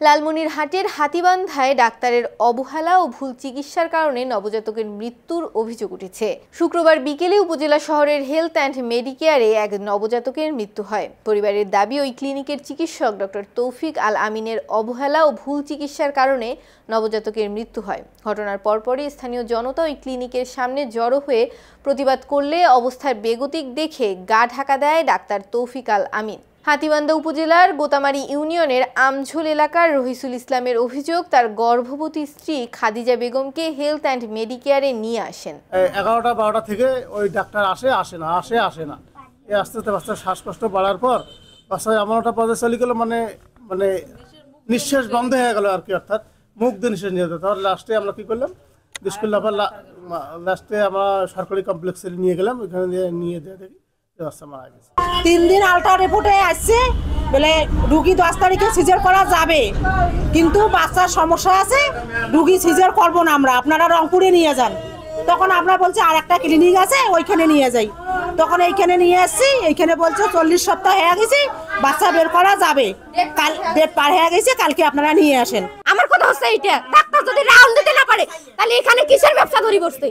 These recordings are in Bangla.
লালমনিরহাটের হাতীবান্ধায় ডাক্তারের অবহেলা ও ভুল চিকিৎসার কারণে নবজাতকের মৃত্যুর অভিযোগ উঠেছে। শুক্রবার বিকেলে উপজেলা শহরের হেলথ অ্যান্ড মেডিকেয়ারে এক নবজাতকের মৃত্যু হয়। পরিবারের দাবি, ওই ক্লিনিকের চিকিৎসক ডক্টর তৌফিক আল আমিনের অবহেলা ও ভুল চিকিৎসার কারণে নবজাতকের মৃত্যু হয়। ঘটনার পরপরই স্থানীয় জনতা ওই ক্লিনিকের সামনে জড়ো হয়ে প্রতিবাদ করলে অবস্থার বেগতিক দেখে গা ঢাকা দেয় ডাক্তার তৌফিক আল আমিন। হাতীবান্ধা উপজেলার গোতামারি ইউনিয়নের আমঝোল এলাকার রহিসুল ইসলামের অভিযোগ, তার গর্ভবতী স্ত্রী খাদিজা বেগমকে হেলথ অ্যান্ড মেডিকেয়ারে নিয়ে আসেন। 11টা-12টা থেকে ওই ডাক্তার আসে না আস্তে আস্তে শ্বাসকষ্ট বাড়ার পর বাচ্চা এমন একটা পর্যায়ে চলে গেল, মানে নিঃশ্বাস বন্ধ হয়ে গেল আর কি, অর্থাৎ মুখ দিয়ে নিঃশ্বাস নিয়ে যেত। তাহলে লাস্টে আমরা কি করলাম, লাস্টে আমরা সরকারি কমপ্লেক্সে নিয়ে গেলাম। ওইখানে নিয়ে দিয়ে দেখি 3 দিন আলট্রা রিপোর্টে আসছে বলে রুগী 10 তারিখে সিজার করা যাবে, কিন্তু বাচ্চার সমস্যা আছে, রুগী সিজার করবো না আমরা, আপনারা রংপুরে নিয়ে যান। তখন আমরা বলছি আর একটা ক্লিনিক আছে ওইখানে নিয়ে যাই। তখন এইখানে নিয়ে আসছি, এইখানে বলছে 40 সপ্তাহ হয়ে গেছে, বাচ্চা বের করা যাবে, কাল ডেট পার হয়ে গেছে, কালকে আপনারা নিয়ে আসেন। আমার কথা হচ্ছে এইটা, ডাক্তার যদি রাউন্ড দিতে না পারে তাহলে এখানে কিসের ব্যবসা ধরি বসতে?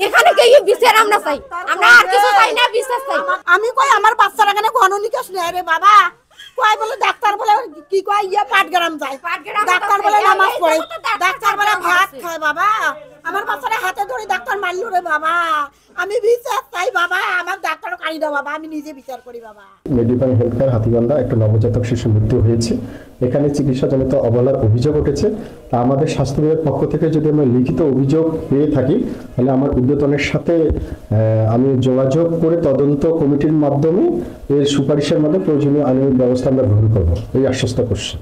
এখানে কি বিচার আমরা চাই? আমরা আর কিছু চাই না, বিশ্বাস চাই। আমি কই আমার বাচ্চারা এখানে গণনিকাশ নেই রে বাবা, কয় বলে ডাক্তার বলে কি কয় পাটগ্রাম যায়, ডাক্তার বলে নামাজ পড়ে, ডাক্তার বলে ভাত খায়। বাবা আমার বাচ্চারা হাতে ধরে ডাক্তার মারলো রে বাবা, আমি বিচার চাই বাবা, আমার ডাক্তার কাড়ি দাও বাবা, আমি নিজে বিচার করি বাবা। মেডিকেল হেলথ কেয়ার হাতীবান্ধা একটা নবজাতক শিশু মৃত্যু হয়েছে। এখানে চিকিৎসাজনিত অবহেলার অভিযোগ উঠেছে। তা আমাদের স্বাস্থ্য বিভাগের পক্ষ থেকে যদি আমরা লিখিত অভিযোগ পেয়ে থাকি, তাহলে আমার ঊর্ধ্বতনের সাথে আমি যোগাযোগ করে তদন্ত কমিটির মাধ্যমে এর সুপারিশের মাধ্যমে প্রয়োজনীয় আইনি ব্যবস্থা আমরা গ্রহণ করব, এই আশ্বস্ত করছি।